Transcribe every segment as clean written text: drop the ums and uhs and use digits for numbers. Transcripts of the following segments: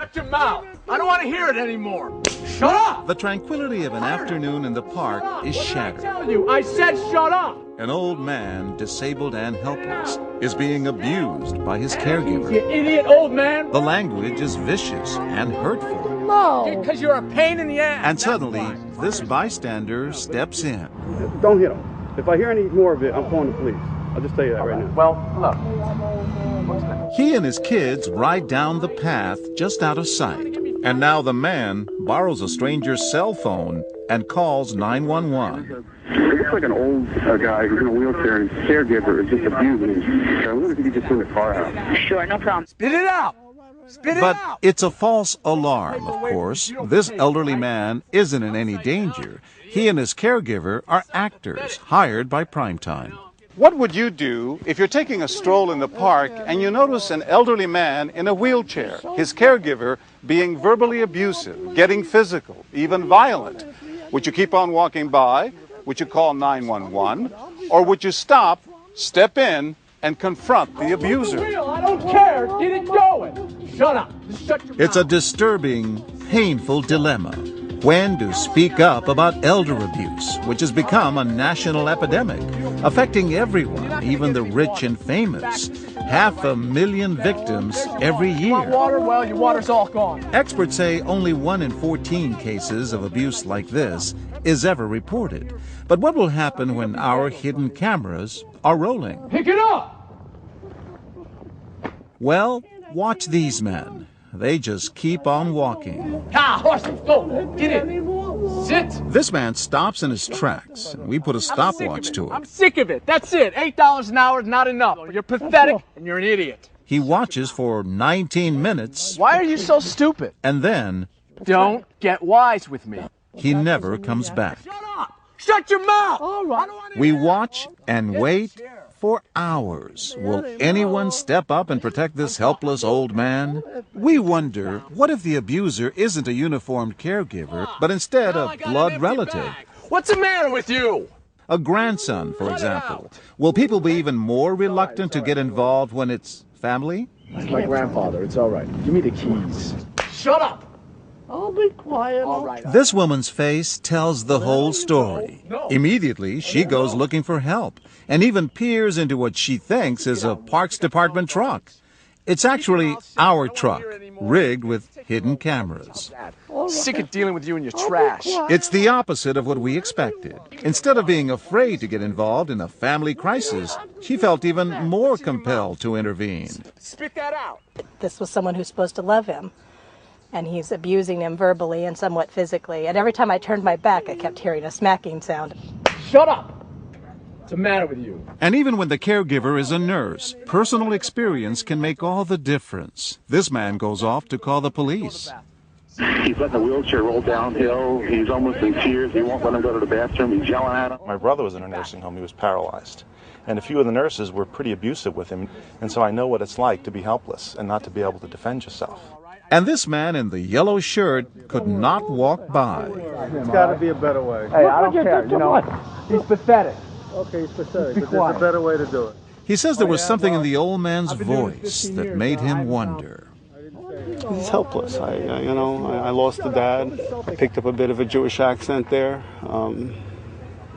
Shut your mouth! I don't want to hear it anymore! Shut up! The tranquility of an afternoon in the park is shattered. I said shut up! An old man, disabled and helpless, is being abused by his caregiver. You idiot old man! The language is vicious and hurtful. No! Because you're a pain in the ass! And suddenly, this bystander steps in. Don't hit him. If I hear any more of it, I'm calling the police. I'll just tell you that right now. Well, look. He and his kids ride down the path just out of sight. And now the man borrows a stranger's cell phone and calls 911. It looks like an old guy who's in a wheelchair and his caregiver is just abusing him. I wonder if you could just bring the car out. Sure, no problem. Spit it out! Spit it But out! it's a false alarm, of course. This elderly man isn't in any danger. He and his caregiver are actors hired by Primetime. What would you do if you're taking a stroll in the park and you notice an elderly man in a wheelchair, his caregiver being verbally abusive, getting physical, even violent? Would you keep on walking by? Would you call 911? Or would you stop, step in, and confront the abuser? I don't care! Get it going! Shut up! Shut your It's a disturbing, painful dilemma. When to speak up about elder abuse, which has become a national epidemic, affecting everyone, even the rich and famous. 500,000 victims every year. water? Well, your water's all gone. Experts say only 1 in 14 cases of abuse like this is ever reported. But what will happen when our hidden cameras are rolling? Pick it up! Well, watch these men. They just keep on walking. Ah, horsey, go! Get in! Sit! This man stops in his tracks, and we put a stopwatch to I'm it. sick of it. That's it. $8 an hour is not enough. You're pathetic and you're an idiot. He watches for 19 minutes, Why are you so stupid? and then Don't get wise with me. he never comes back. Shut up! Shut your mouth! All right. We watch and wait for hours. Will anyone step up and protect this helpless old man? We wonder, what if the abuser isn't a uniformed caregiver, but instead a blood relative? What's the matter with you? A grandson, for example. Will people be even more reluctant to get involved when it's family? It's my grandfather. It's all right. Give me the keys. Shut up! I'll be quiet. All right. This woman's face tells the whole story. Immediately, she goes looking for help and even peers into what she thinks is a Parks Department truck. It's actually our truck, rigged with hidden cameras. Sick of dealing with you and your trash. It's the opposite of what we expected. Instead of being afraid to get involved in a family crisis, she felt even more compelled to intervene. Spit that out. This was someone who's supposed to love him, and he's abusing him verbally and somewhat physically. And every time I turned my back, I kept hearing a smacking sound. Shut up! What's the matter with you? And even when the caregiver is a nurse, personal experience can make all the difference. This man goes off to call the police. He's letting the wheelchair roll downhill. He's almost in tears. He won't let him go to the bathroom. He's yelling at him. My brother was in a nursing home. He was paralyzed. And a few of the nurses were pretty abusive with him. And so I know what it's like to be helpless and not to be able to defend yourself. And this man in the yellow shirt could not walk by. It's got to be a better way. Hey, I don't care. You know, he's pathetic. Okay, he's pathetic, but there's a better way to do it. He says there was something in the old man's voice that made him wonder. He's helpless. I lost a dad. I picked up a bit of a Jewish accent there.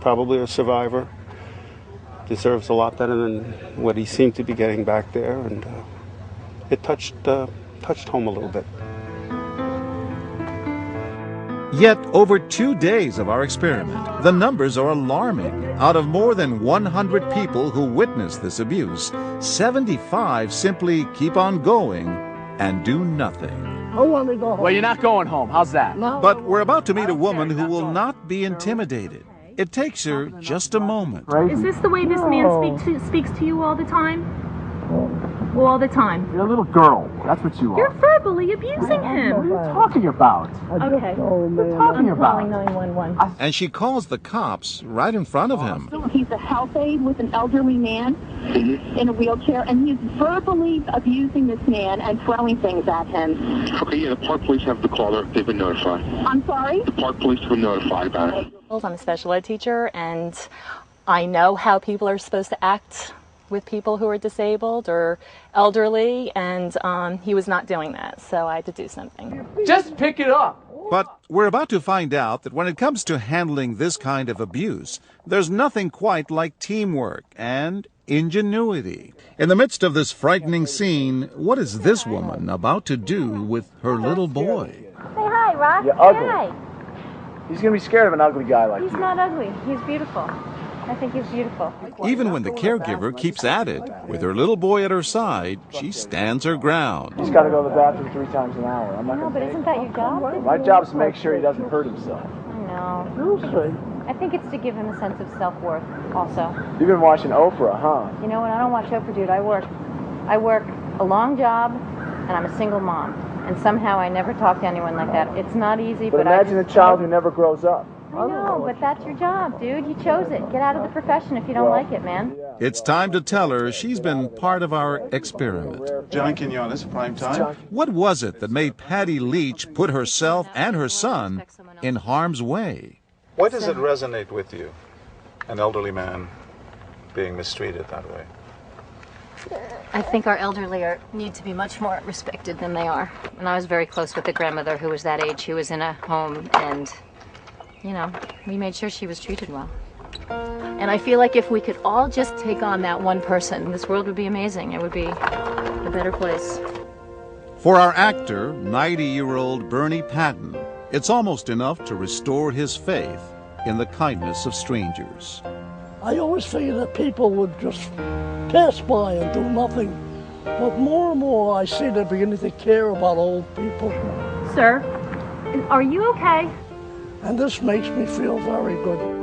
Probably a survivor. Deserves a lot better than what he seemed to be getting back there, and it touched home a little bit. Yet, over 2 days of our experiment, the numbers are alarming. Out of more than 100 people who witnessed this abuse, 75 simply keep on going and do nothing. I want to go home. Well, you're not going home. How's that? No. But we're about to meet a woman who will not be intimidated. It takes her just a moment. Is this the way this man speaks to you all the time? All the time. You're a little girl. That's what you You're are. verbally abusing him. What are you talking about? Okay. Talking I'm about? calling 911. And she calls the cops right in front of him. He's a health aide with an elderly man in a wheelchair, and he's verbally abusing this man and throwing things at him. Okay, yeah, the park police have the caller. They've been notified. I'm sorry? The park police have been notified about it. I'm a special ed teacher, and I know how people are supposed to act with people who are disabled or elderly, and he was not doing that, so I had to do something. Just pick it up. But we're about to find out that when it comes to handling this kind of abuse, there's nothing quite like teamwork and ingenuity. In the midst of this frightening scene, what is this woman about to do with her little boy? Say hi, Rock. You're ugly. He's gonna be scared of an ugly guy like you. He's not ugly. He's beautiful. I think he's beautiful. Even when the caregiver keeps at it, with her little boy at her side, she stands her ground. He's got to go to the bathroom 3 times an hour. I'm not No, gonna but isn't that your job? My job is to make sure he doesn't hurt himself. I know. I think it's to give him a sense of self-worth also. You've been watching Oprah, huh? You know what? I don't watch Oprah, dude. I work a long job, and I'm a single mom. And somehow I never talk to anyone like that. It's not easy, But but imagine a child who never grows up. I know, but that's your job, dude. You chose it. Get out of the profession if you don't like it, man. It's time to tell her she's been part of our experiment. John Quinones, prime time. What was it that made Patty Leach put herself and her son in harm's way? Why does it resonate with you, an elderly man being mistreated that way? I think our elderly need to be much more respected than they are. And I was very close with the grandmother who was that age, who was in a home, and, you know, we made sure she was treated well. And I feel like if we could all just take on that one person, this world would be amazing. It would be a better place. For our actor, 90-year-old Bernie Patton, it's almost enough to restore his faith in the kindness of strangers. I always figured that people would just pass by and do nothing. But more and more I see they're beginning to care about old people. Sir, are you okay? And this makes me feel very good.